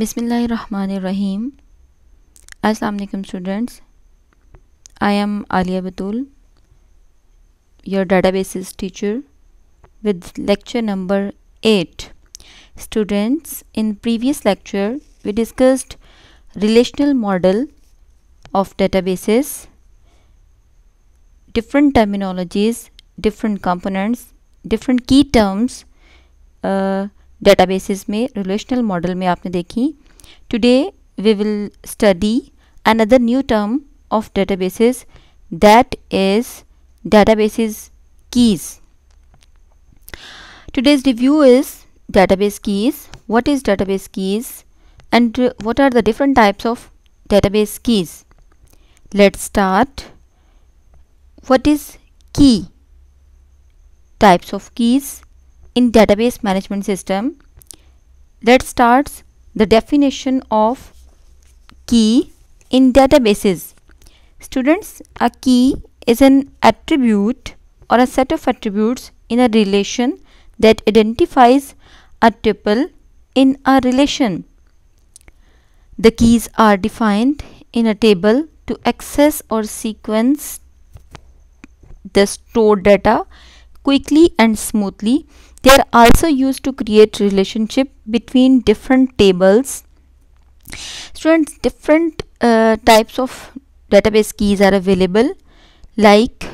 Bismillahirrahmanirrahim. Assalamu alaikum students. I am Alia Batul, your databases teacher with lecture number 8. Students, in previous lecture we discussed relational model of databases, different terminologies, different components, different key terms databases में relational model में आपने देखी. Today we will study another new term of databases, that is databases keys. Today's review is database keys. What is database keys and what are the different types of database keys? Let's start. What is key? Types of keys in database management system. Let's start the definition of key in databases. Students, a key is an attribute or a set of attributes in a relation that identifies a tuple in a relation. The keys are defined in a table to access or sequence the stored data quickly and smoothly. They are also used to create relationship between different tables. Students, different types of database keys are available, like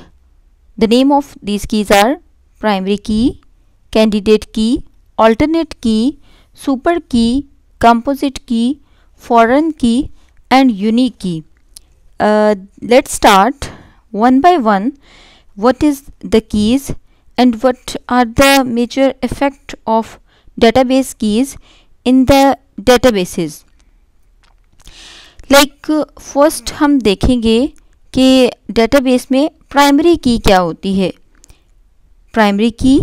the name of these keys are primary key, candidate key, alternate key, super key, composite key, foreign key and unique key. Let's start one by one. What is the keys and what are the major effect of database keys in the databases? First हम देखेंगे कि database में primary की क्या होती है. Primary की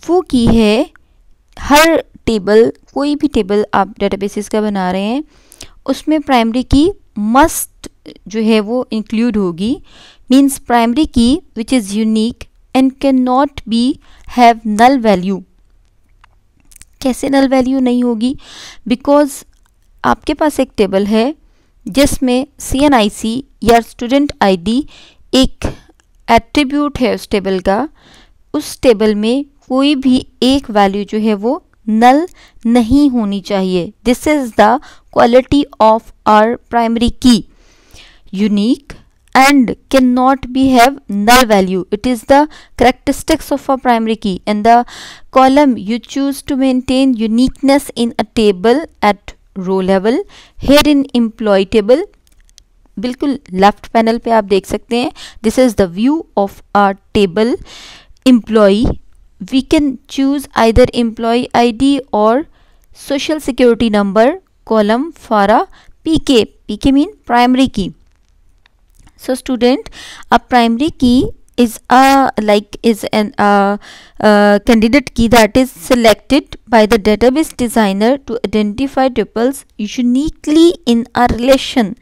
वो की है, हर टेबल, कोई भी टेबल आप डेटाबेसेस का बना रहे हैं उसमें प्राइमरी की मस्ट जो है वो इंक्लूड होगी. Means primary key which is unique and can not be have null value. कैसे नल वैल्यू नहीं होगी? बिकॉज आपके पास एक टेबल है जिसमें CNIC या स्टूडेंट आईडी एक एट्रीब्यूट है उस टेबल का. उस टेबल में कोई भी एक वैल्यू जो है वो नल नहीं होनी चाहिए. This is the quality of our primary key. Unique and cannot be have null value. It is the characteristics of a primary key, and the column you choose to maintain uniqueness in a table at row level. Here in employee table, बिल्कुल left panel पे आप देख सकते हैं, this is the view of our table employee. We can choose either employee ID or social security number column for a PK. PK mean primary key. So student, a primary key is an candidate key that is selected by the database designer to identify tuples uniquely in a relation.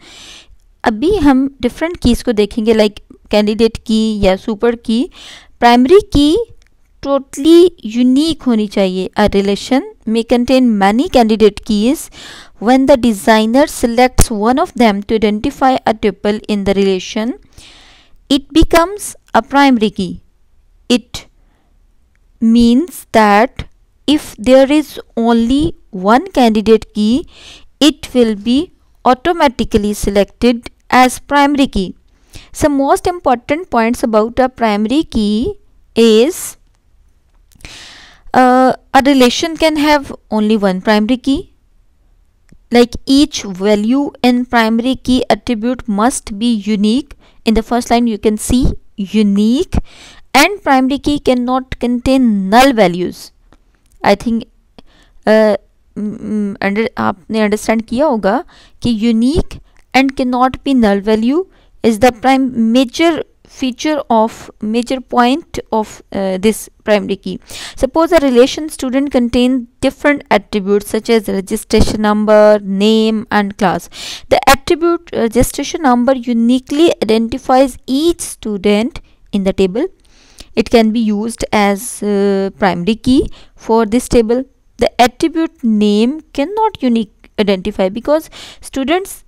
अभी हम different keys को देखेंगे, like candidate key या super key. Primary key totally unique होनी चाहिए. A relation may contain many candidate keys. When the designer selects one of them to identify a tuple in the relation, it becomes a primary key. It means that if there is only one candidate key, it will be automatically selected as primary key. Some most important points about a primary key is a relation can have only one primary key. Like each value in primary key attribute must be unique. In the first line you can see unique, and primary key cannot contain null values. I think आपने understand किया होगा कि unique and cannot be null value is the major point of this primary key. Suppose a relation student contains different attributes such as registration number, name and class. The attribute registration number uniquely identifies each student in the table. It can be used as primary key for this table. The attribute name cannot identify, because students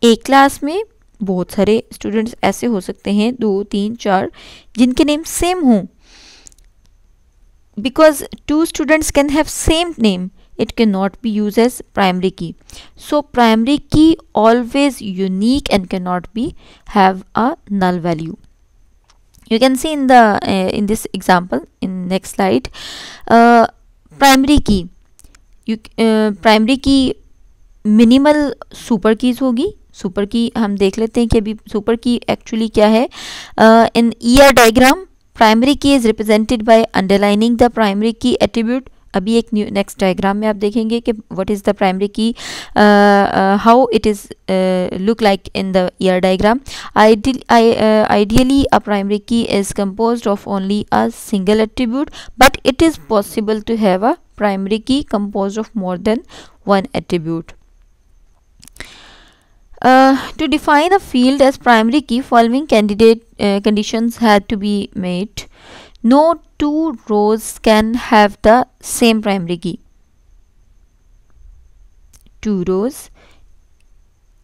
एक class में बहुत सारे students ऐसे हो सकते हैं 2 3 4 जिनके name same हों, because two students can have same name, it cannot be used as primary key. So primary key always unique and cannot be have a null value. You can see in the in this example in next slide, primary key, primary key minimal super keys होगी. Super की हम देख लेते हैं कि अभी super की actually क्या है. इन ईयर डायग्राम प्राइमरी की is represented by underlining the primary key attribute. अभी एक नेक्स्ट डायग्राम में आप देखेंगे कि व्हाट इज़ द प्राइमरी की, how it is look like in the year diagram. Ideally a primary key is composed of only a single attribute, but it is possible to have a primary key composed of more than one attribute. To define a field as primary key, following conditions had to be met. No two rows can have the same primary key. Two rows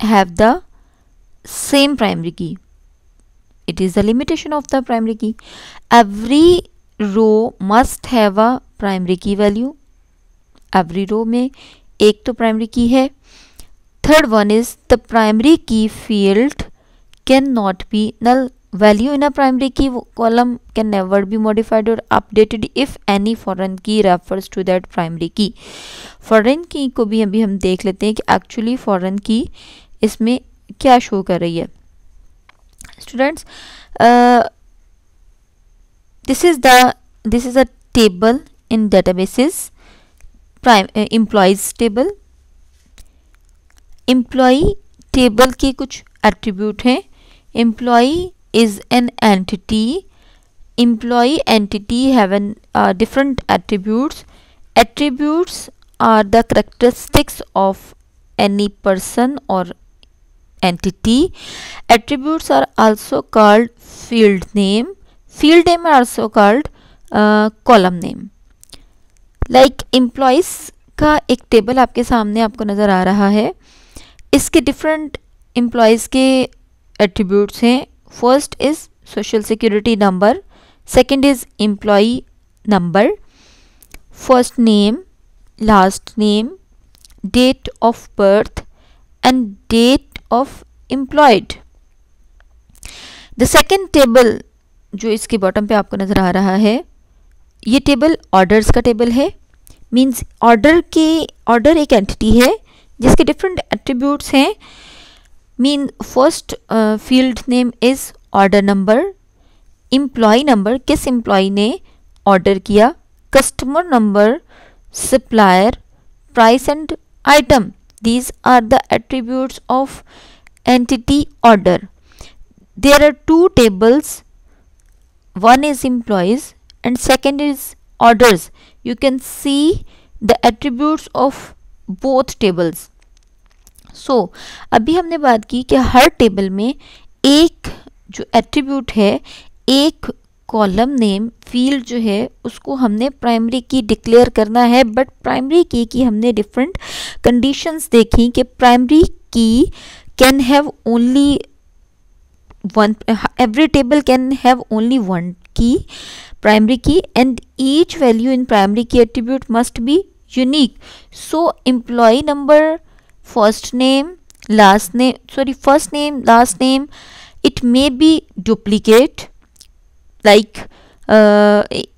have the same primary key. It is the limitation of the primary key. Every row must have a primary key value. Every row में एक तो primary key है. Third one is the primary key field cannot be null. Value in a primary key column can never be modified or updated if any foreign key refers to that primary key. Foreign key को भी अभी हम देख लेते हैं कि actually foreign key इसमें क्या शो कर रही है. Students, this is a table in databases. Employees table. Employee table के कुछ एट्रीब्यूट हैं. Employee is an entity. Employee entity have an different attributes. Attributes are the characteristics of any person और entity. Attributes are also called field name. Field name are also called column name. Like employees का एक table आपके सामने आपको नज़र आ रहा है. इसके डिफरेंट एम्प्लॉयज़ के एट्रीब्यूट्स हैं. First is social security number. Second is employee number. First name, last name, date of birth and date of employed. The second table जो इसके बॉटम पे आपको नज़र आ रहा है, ये टेबल ऑर्डर्स का टेबल है. मीन्स ऑर्डर एक एंटिटी है जिसके डिफरेंट एट्रीब्यूट्स हैं. Mean first field name is order number. Employee number, किस एम्प्लॉय ने ऑर्डर किया. Customer number, supplier, price and item. These are the attributes of entity order. There are two tables. One is employees and second is orders. You can see the attributes of both tables. So अभी हमने बात की कि हर table में एक जो attribute है, एक कॉलम नेम फील्ड जो है उसको हमने प्राइमरी की डिक्लेयर करना है. बट प्राइमरी की हमने डिफरेंट कंडीशंस देखी कि primary key can have only one, every table can have only one key, primary key, and each value in primary key attribute must be unique. So employee number, first name, last name, sorry first name, last name, it may be duplicate. Like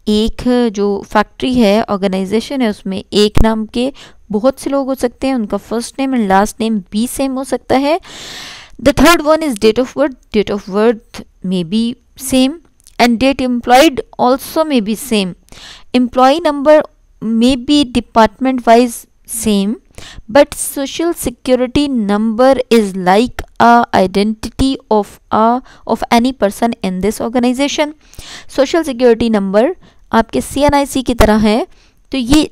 एक जो factory है, organisation है, उसमें एक नाम के बहुत से लोग हो सकते हैं. उनका first name and last name भी सेम हो सकता है. The third one is date of birth. Date of birth may be same and date employed also may be same. Employee number may be department wise same, but social security number is like a identity of any person in this organization. social security number आपके CNIC की तरह है, तो ये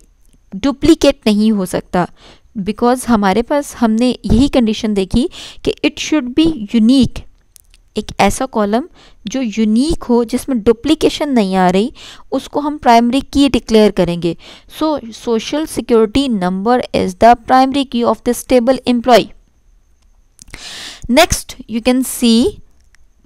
duplicate नहीं हो सकता. Because हमारे पास हमने यही कंडीशन देखी कि इट शुड बी यूनिक. एक ऐसा कॉलम जो यूनिक हो, जिसमें डुप्लीकेशन नहीं आ रही, उसको हम प्राइमरी की डिक्लेयर करेंगे. So social security number is the primary key of this table employ. Next you can see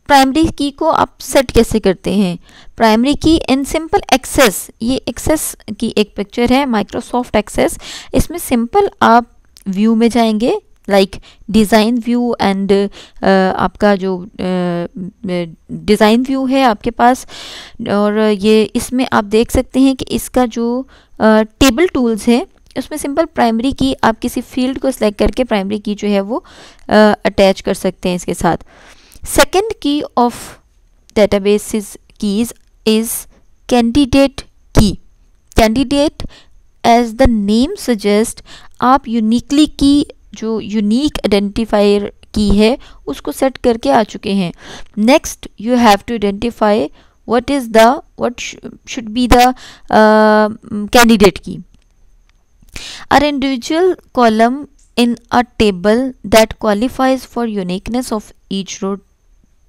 primary key को आप सेट कैसे करते हैं. Primary key in simple access, ये एक्सेस की एक पिक्चर है, माइक्रोसॉफ्ट एक्सेस. इसमें सिंपल आप व्यू में जाएंगे, लाइक डिज़ाइन व्यू एंड आपका जो डिज़ाइन व्यू है आपके पास, और ये इसमें आप देख सकते हैं कि इसका जो टेबल टूल्स है उसमें सिंपल प्राइमरी की आप किसी फील्ड को सिलेक्ट करके प्राइमरी की जो है वो अटैच कर सकते हैं इसके साथ. Second key of database keys is candidate key. Candidate as the name suggest, आप यूनिकली की जो यूनिक आइडेंटिफायर की है उसको सेट करके आ चुके हैं. Next you have to identify what should be the candidate key. An individual column in a table that qualifies for uniqueness of each row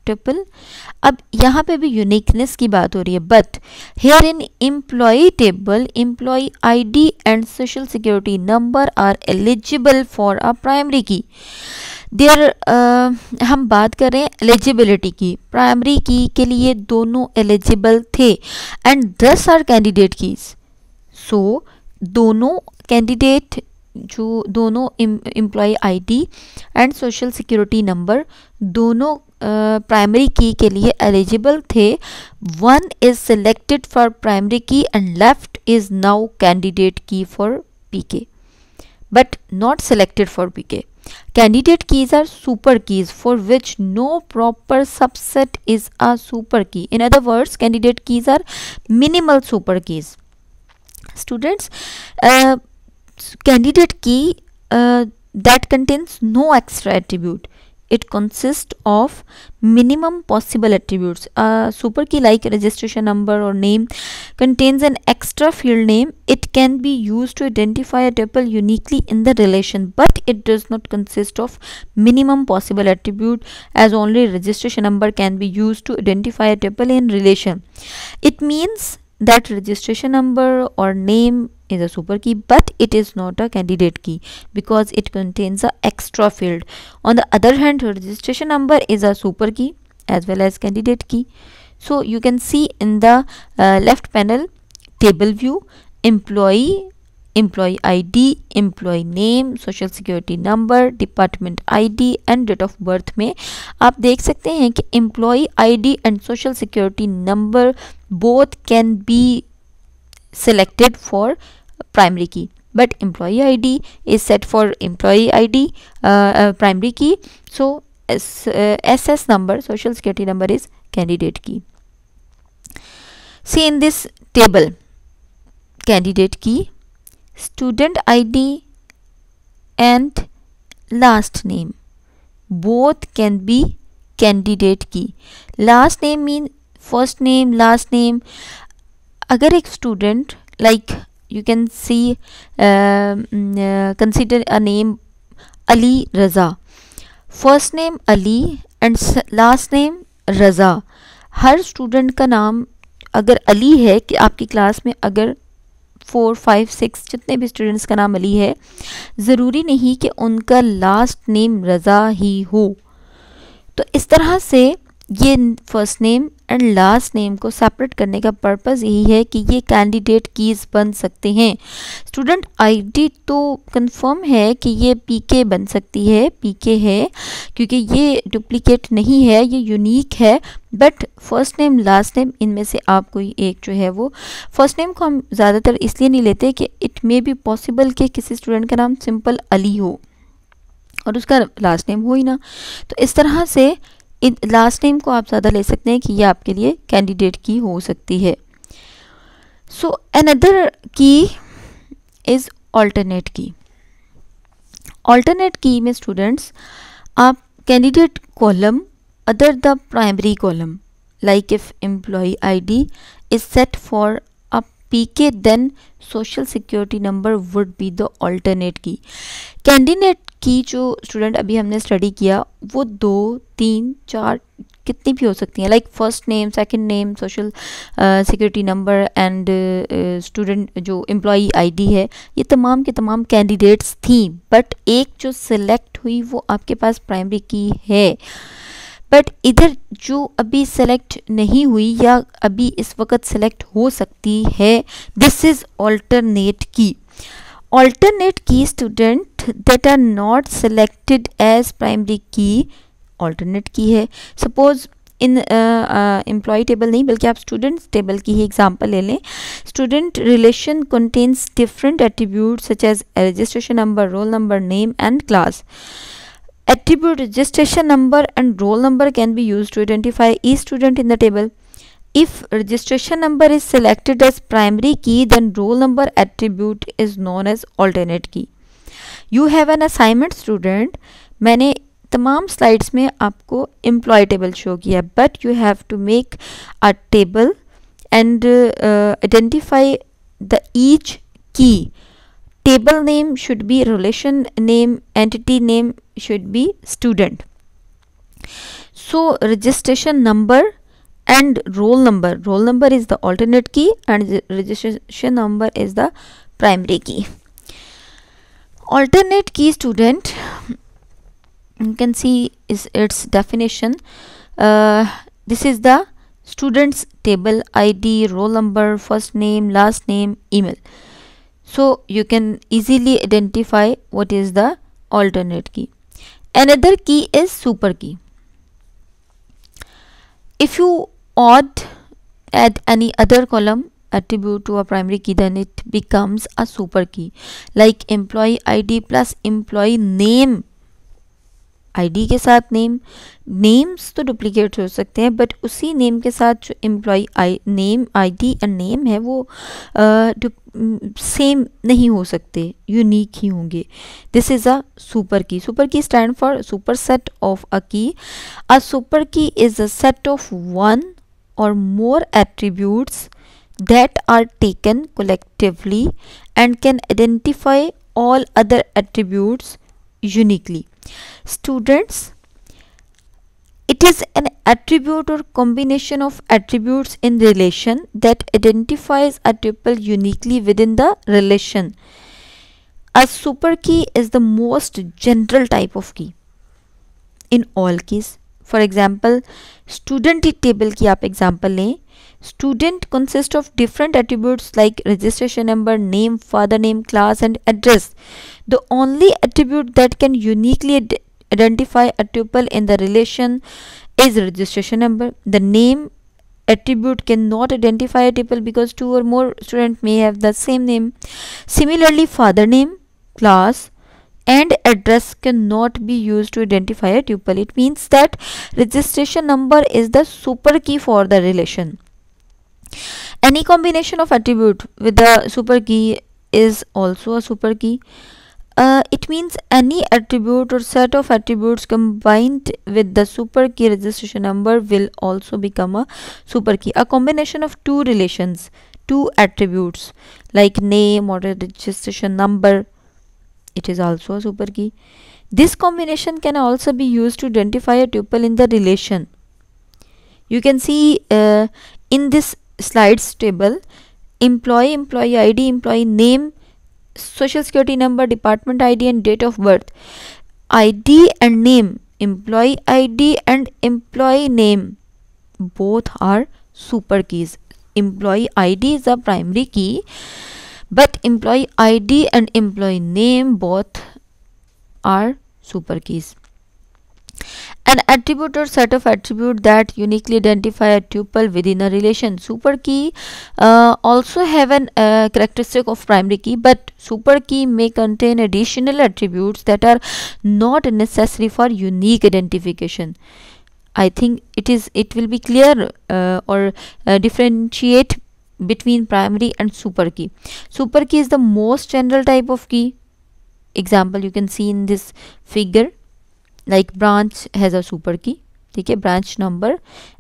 tuple. अब यहाँ पे भी यूनिकनेस की बात हो रही है, but here in employee table employee ID and social security number are eligible for a primary key. There हम बात कर रहे हैं एलिजिबिलिटी की. प्राइमरी की के लिए दोनों एलिजिबल थे एंड दस आर कैंडिडेट कीज. सो दोनों कैंडिडेट जो दोनों employ ID and social security number दोनों प्राइमरी की के लिए एलिजिबल थे. One is selected for primary key and left is now candidate key for PK, but not selected for PK. Candidate keys are super keys for which no proper subset is a super key. In other words, candidate keys are minimal super keys. Students, candidate key that contains no extra attribute. It consists of minimum possible attributes. A super key like registration number or name contains an extra field name. It can be used to identify a tuple uniquely in the relation, but it does not consist of minimum possible attribute, as only registration number can be used to identify a tuple in relation. It means that registration number or name is a super key, but it is not a candidate key because it contains a extra field. On the other hand, registration number is a super key as well as candidate key. So you can see in the left panel table view, employee, employee ID, employee name, social security number, department ID and date of birth में आप देख सकते हैं कि employee ID and social security number both can be selected for primary key, but employee ID is set for employee ID primary key. So SS number, social security number, is candidate key. See in this table, candidate key, student ID and last name both can be candidate key. Last name mean first name, last name. अगर एक student like you can see consider a name Ali Raza, first name Ali and last name Raza. Her student का नाम अगर अली है, कि आपकी class में अगर 4, 5, 6 जितने भी स्टूडेंट्स का नाम अली है, ज़रूरी नहीं कि उनका लास्ट नेम रज़ा ही हो. तो इस तरह से ये first name and last name को सेपरेट करने का पर्पस यही है कि ये कैंडिडेट कीज़ बन सकते हैं. स्टूडेंट आईडी तो कंफर्म है कि ये पीके बन सकती है, पीके है, क्योंकि ये डुप्लीकेट नहीं है, ये यूनिक है. But first name last name इनमें से आप कोई एक जो है वो, फर्स्ट नेम को हम ज़्यादातर इसलिए नहीं लेते कि इट मे बी पॉसिबल कि किसी स्टूडेंट का नाम सिंपल अली हो और उसका लास्ट नेम हो ही ना. तो इस तरह से लास्ट नेम को आप ज़्यादा ले सकते हैं कि ये आपके लिए कैंडिडेट की हो सकती है. So another key is alternate key. Alternate key में स्टूडेंट्स आप candidate column other the primary column, like if employee ID is set for a PK then social security number would be the alternate key. Candidate key जो student अभी हमने study किया वो 2, 3, 4 कितनी भी हो सकती हैं, like first name, second name, social security number and student जो एम्प्लॉई आईडी है, ये तमाम के तमाम कैंडिडेट्स थी, बट एक जो सिलेक्ट हुई वो आपके पास प्राइमरी की है। बट इधर जो अभी सेलेक्ट नहीं हुई या अभी इस वक्त सेलेक्ट हो सकती है, this is alternate key. Alternate key student that are not selected as primary key alternate key है। सपोज इन एम्प्लॉय टेबल नहीं बल्कि आप स्टूडेंट्स टेबल की ही एग्जांपल ले लें। Student relation contains different attribute such as registration number, roll number, name and class. Attribute registration number and roll number can be used to identify each student in the table. If registration number is selected as primary key, then roll number attribute is known as alternate key. You have an assignment student. मैंने तमाम slides में आपको employee table show किया, but you have to make a table and identify the each key. Table name should be relation name, entity name should be student. So registration number and roll number is the alternate key and the registration number is the primary key. Alternate key student, you can see is its definition. This is the students table, ID, roll number, first name, last name, email. So you can easily identify what is the alternate key. Another key is super key. If you add any other column attribute to a primary key, then it becomes a super key, like employee ID plus employee name. ID के साथ name, names तो duplicate हो सकते हैं, but उसी name के साथ जो employee name, ID and name है वो सेम नहीं हो सकते, यूनिक ही होंगे. This is a super key. Super key stand for super set of a key. A super key is a set of one or more attributes that are taken collectively and can identify all other attributes uniquely. Students, it is an attribute or combination of attributes in relation that identifies a tuple uniquely within the relation. A super key is the most general type of key in all keys. For example, student table की आप example लें. Student consists of different attributes like registration number, name, father name, class and address. The only attribute that can uniquely identify a tuple in the relation is registration number. The name attribute cannot identify a tuple because two or more students may have the same name. Similarly, father name, class and address cannot be used to identify a tuple. It means that registration number is the super key for the relation. Any combination of attribute with the super key is also a super key. It means any attribute or set of attributes combined with the super key registration number will also become a super key. A combination of two relations, two attributes like name or registration number, it is also a super key. This combination can also be used to identify a tuple in the relation. You can see in this slides table, employee, employee ID, employee name, social security number, department ID and date of birth. ID and name, employee ID and employee name, both are super keys. Employee ID is a primary key, but employee ID and employee name both are super keys. An attribute or set of attributes that uniquely identify a tuple within a relation. Super key also have an characteristic of primary key, but super key may contain additional attributes that are not necessary for unique identification. I think it will be clear or differentiate between primary and super key. Super key is the most general type of key. Example you can see in this figure. Like branch has a super key, ठीक है, branch number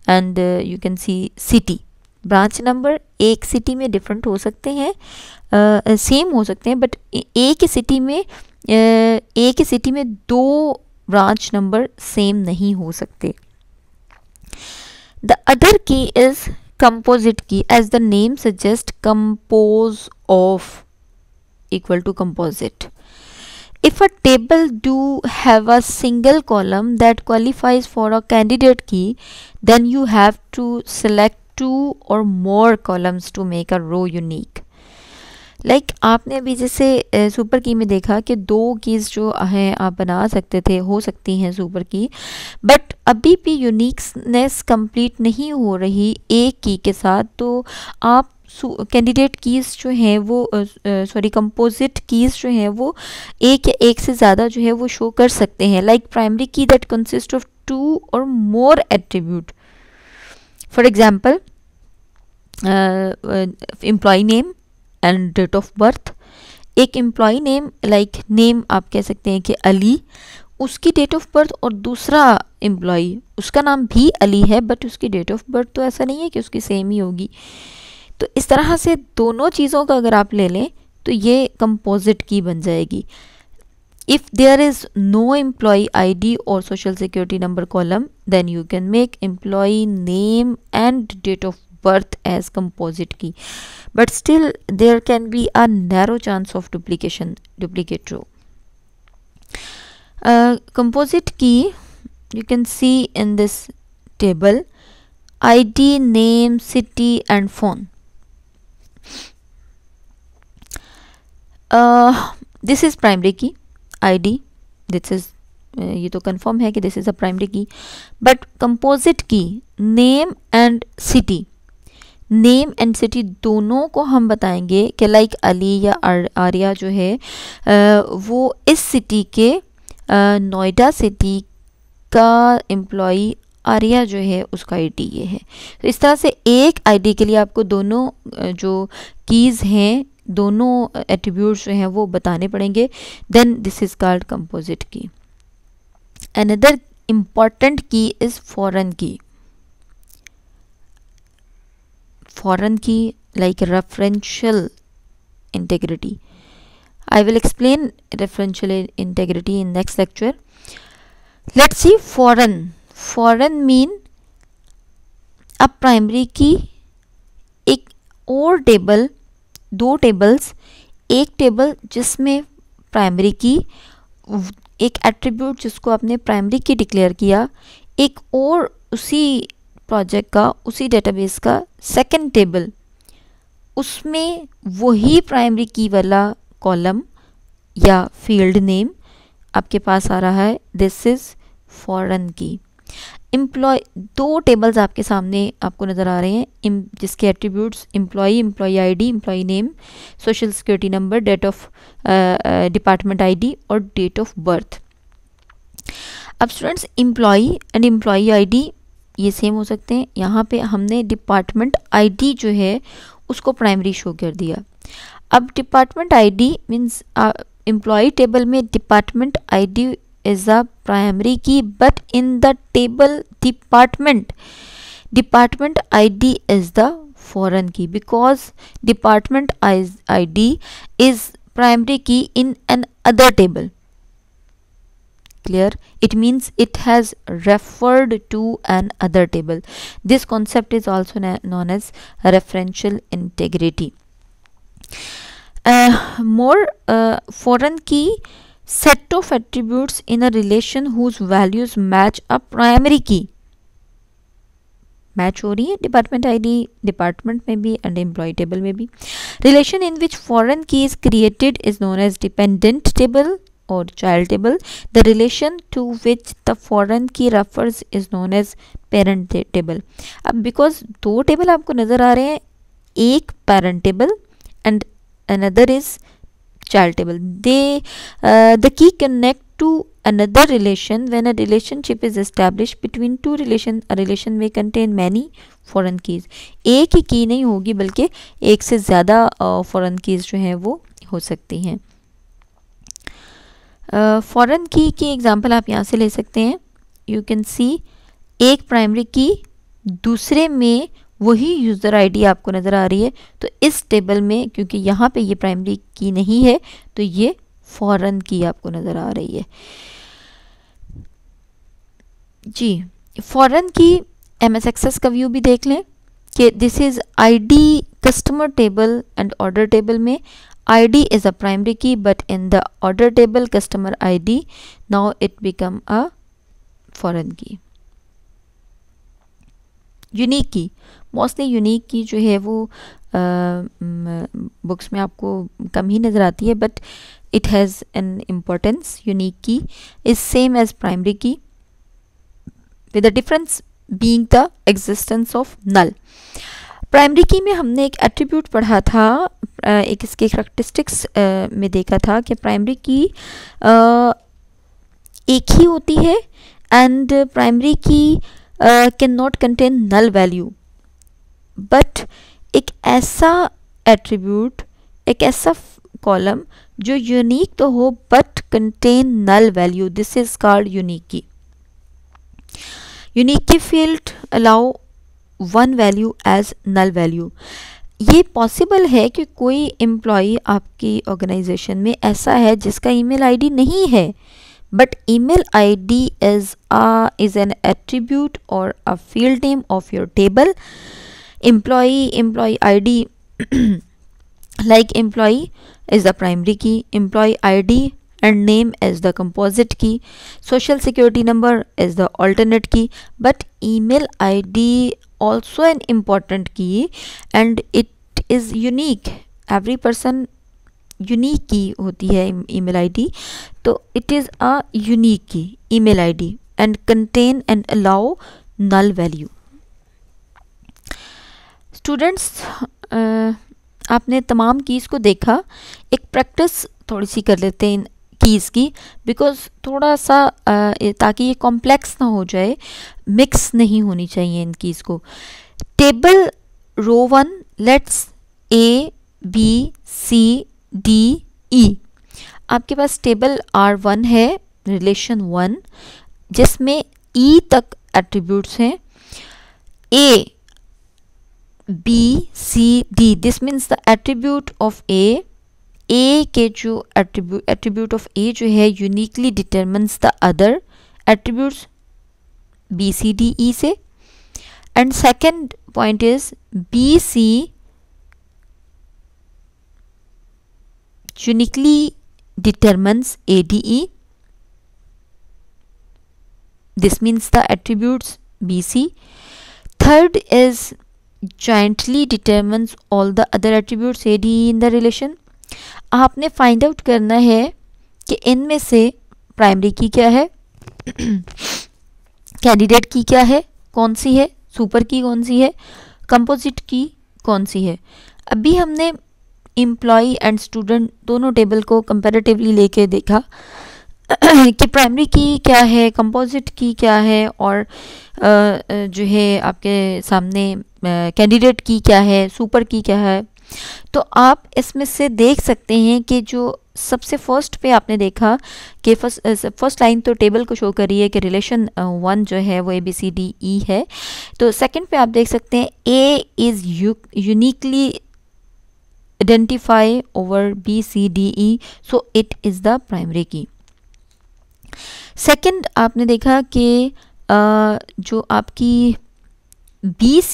and you can see city. branch number एक city में different हो सकते हैं, same हो सकते हैं, but एक ही city में दो branch number same नहीं हो सकते. The other key is composite key. As the name suggests, compose of equal to composite. If a table do have a single column that qualifies for a candidate key, then you have to select 2 or more columns to make a row unique. Like आपने अभी जैसे super की में देखा कि 2 keys जो हैं आप बना सकते थे, हो सकती हैं सुपर की, बट अभी भी यूनिकनेस कंप्लीट नहीं हो रही एक की के साथ, तो आप कैंडिडेट कीज़ जो हैं वो कंपोजिट कीज़ जो हैं वो एक या एक से ज़्यादा जो है वो शो कर सकते हैं. Like primary key that consist of 2 और more attribute. For example employ name and date of birth. एक एम्प्लॉय नेम लाइक नेम आप कह सकते हैं कि अली, उसकी डेट ऑफ बर्थ, और दूसरा एम्प्लॉय उसका नाम भी अली है बट उसकी डेट ऑफ बर्थ तो ऐसा नहीं है कि उसकी सेम ही होगी. तो इस तरह से दोनों चीज़ों का अगर आप ले लें तो ये कंपोजिट की बन जाएगी. If there is no employ ID और social security number column, then you can make employ name and date of birth as composite key, but still there can be a narrow chance of duplicate row. Composite key you can see in this table: ID, name, city and phone. This is primary key ID. This is ये तो confirm है कि this is a primary key. But composite key name and city, name and city दोनों को हम बताएंगे कि like Ali या आर्या जो है वो इस सिटी के नोएडा सिटी का एम्प्लॉई आर्या जो है उसका आईडी ये है. तो इस तरह से एक आईडी के लिए आपको दोनों जो कीज़ हैं, दोनों एट्रीब्यूट्स जो हैं वो बताने पड़ेंगे. Then this is called composite key. Another important key is foreign key. Foreign key like referential integrity. I will explain referential integrity in next lecture. Let's see foreign. Foreign mean a primary key, एक और table, 2 tables, एक table जिसमें primary की, एक attribute जिसको आपने primary key declare किया, एक और उसी प्रोजेक्ट का, उसी डेटाबेस का सेकंड टेबल, उसमें वही प्राइमरी की वाला कॉलम या फील्ड नेम आपके पास आ रहा है. This is foreign key. Employee, 2 tables आपके सामने आपको नज़र आ रहे हैं जिसके attributes employee, employee ID, employee name, social security number, date of department ID और डेट ऑफ बर्थ. अब students employee and employee ID ये सेम हो सकते हैं. यहाँ पे हमने डिपार्टमेंट आईडी जो है उसको प्राइमरी शो कर दिया. अब department ID means employ table में department ID is a primary key, but in the table department ID is the foreign key, because department ID is primary key in an other table. Clear? It means it has referred to an other table. This concept is also known as referential integrity. Foreign key, set of attributes in a relation whose values match a primary key. Match हो रही है department ID department में भी and employ table में भी. Relation in which foreign की is created is known age dependent table or child table. The relation to which the foreign key refers is known as parent table. अब because 2 table आपको नज़र आ रहे हैं, एक parent table and another is child table. The key connect to another relation when a relationship is established between 2 relation. A relation may contain many foreign keys. एक ही की नहीं होगी बल्कि एक से ज़्यादा foreign keys जो हैं वो हो सकती हैं. फॉरेन की एग्जांपल आप यहाँ से ले सकते हैं. यू कैन सी एक प्राइमरी की, दूसरे में वही यूज़र आईडी आपको नज़र आ रही है. तो इस टेबल में क्योंकि यहाँ पे ये प्राइमरी की नहीं है तो ये फॉरेन की आपको नज़र आ रही है. जी, फॉरेन की MS एक्सेस का व्यू भी देख लें कि this is ID customer table and order table में ID is a primary key, but in the order table customer ID now it become a foreign key. Unique की, mostly unique की जो है वो बुक्स में आपको कम ही नज़र आती है, but it has an importance. Unique key is same as primary key with the difference being the existence of null. Primary key में हमने एक एट्रीब्यूट पढ़ा था, एक इसके करैक्टरिस्टिक्स में देखा था कि प्राइमरी की एक ही होती है and primary key can not contain null value. But एक ऐसा एट्रीब्यूट, एक ऐसा कॉलम जो यूनिक तो हो but contain null value, this is called unique key. Unique key field allow one value as null value. ये पॉसिबल है कि कोई एम्प्लॉई आपकी ऑर्गेनाइजेशन में ऐसा है जिसका ईमेल आईडी नहीं है, but email ID is an attribute or a field name of your table. Employee ID like employee is the primary key, employee ID and name is the composite key, social security number is the alternate key, but email ID also an important key and it is unique. Every person unique key होती है email ID, तो it is a unique key email ID and contain and allow null value. Students, आपने तमाम keys को देखा. एक practice थोड़ी सी कर लेते हैं इन कीज़ की, बिकॉज थोड़ा सा ताकि ये कॉम्प्लेक्स ना हो जाए, मिक्स नहीं होनी चाहिए इन कीज़ को. Table row 1, let's ABCDE. आपके पास टेबल R1 है, रिलेशन 1, जिसमें E तक एट्रीब्यूट्स हैं. A B C D, this means the attribute of A. A के जो एट्रीब्यूट ऑफ A जो है uniquely determines the other attributes B C D E से. And second point is B C uniquely determines ADE. This means the attributes BC. Third is jointly determines all the other attributes ADE in the relation. आपने find out करना है कि इनमें से primary की क्या है, कैंडिडेट की क्या है, कौन सी है, सुपर की कौन सी है, कंपोजिट की कौन सी है. अभी हमने एम्प्लॉई एंड स्टूडेंट दोनों टेबल को कंपैरेटिवली लेके देखा कि प्राइमरी की क्या है, कंपोजिट की क्या है, और जो है आपके सामने कैंडिडेट की क्या है, सुपर की क्या है. तो आप इसमें से देख सकते हैं कि जो सबसे फर्स्ट पे आपने देखा कि फर्स्ट लाइन तो टेबल को शो कर रही है कि रिलेशन 1 जो है वो ABCDE है. तो सेकंड पे आप देख सकते हैं A is uniquely identify over B C D E, so it is the primary key. Second आपने देखा कि जो आपकी B C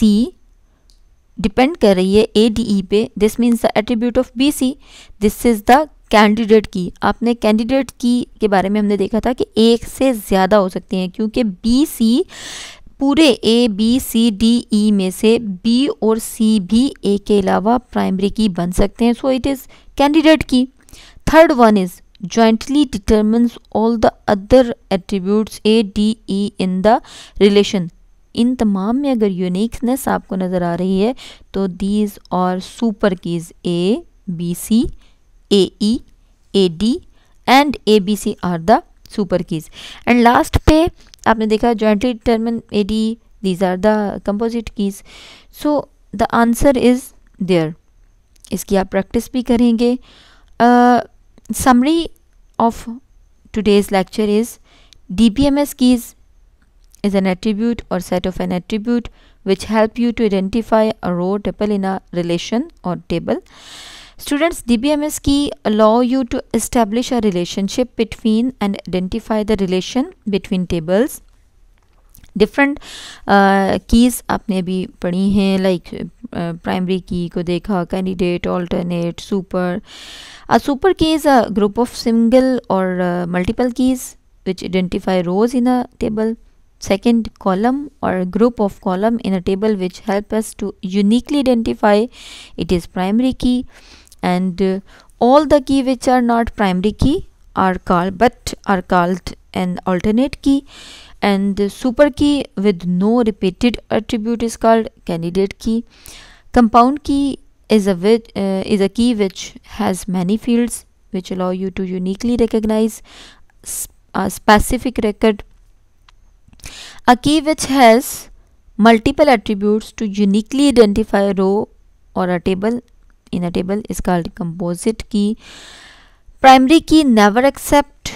डिपेंड कर रही है ADE पे, this means the attribute of B C, this is the candidate की. आपने कैंडिडेट की के बारे में हमने देखा था कि एक से ज़्यादा हो सकती हैं, क्योंकि B C पूरे ABCDE में से B और C भी A के अलावा प्राइमरी की बन सकते हैं, so it is candidate key. Third one is jointly determines all the other attributes ADE in the relation. इन तमाम में अगर यूनिकनेस आपको नज़र आ रही है तो दीज और super keys ABC, AE, AD and ABC are the super keys. And last पे आपने देखा jointly determine ADE, these are the composite keys. So the answer is there. इसकी आप प्रैक्टिस भी करेंगे. Summary of today's lecture is DBMS keys is an attribute or set of an attribute which help you to identify a row tuple in a relation or table. Students, DBMS key allow you to establish a relationship between and identify the relation between tables. Different keys आपने अभी पढ़ी हैं, like primary key को देखा, candidate, alternate, super. A super key is a group of single or multiple keys which identify rows in a table. Second, column or group of column in a table which help us to uniquely identify it is primary key. And all the key which are not primary key are called an alternate key. And super key with no repeated attribute is called candidate key. Compound key is a key which has many fields which allow you to uniquely recognize a specific record. A key which has multiple attributes to uniquely identify a row or a table in a table is called composite key. Primary key never accept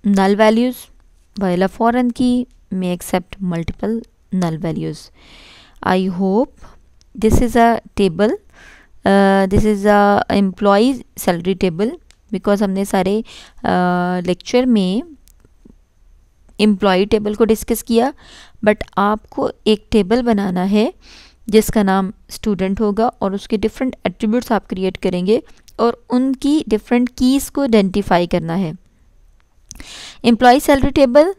null values, while a foreign key may accept multiple null values. I hope this is a table. This is a employee salary table, because हमने सारे lecture में employee table को discuss किया, but आपको एक table बनाना है जिसका नाम स्टूडेंट होगा और उसके डिफरेंट एट्रीब्यूट्स आप क्रिएट करेंगे और उनकी डिफरेंट कीज़ को आइडेंटिफाई करना है. एम्प्लॉई सैलरी टेबल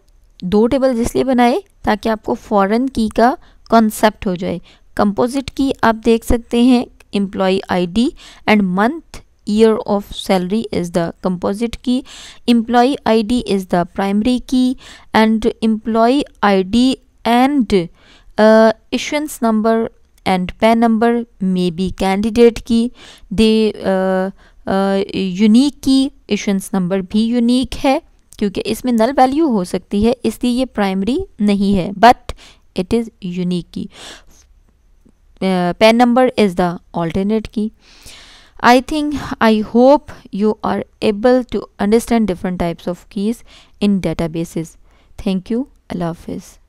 2 टेबल इसलिए बनाए ताकि आपको फॉरेन की का कॉन्सेप्ट हो जाए. कंपोजिट की आप देख सकते हैं, employee ID and month year of salary is the composite key. Employee ID is the primary key, and employee ID and issuance number and PAN number may be candidate key. The unique key, issuance number भी unique है क्योंकि इसमें null value हो सकती है, इसलिए ये primary नहीं है, but it is unique key. PAN number is the alternate key. I hope you are able to understand different types of keys in databases. Thank you. Allah Hafiz.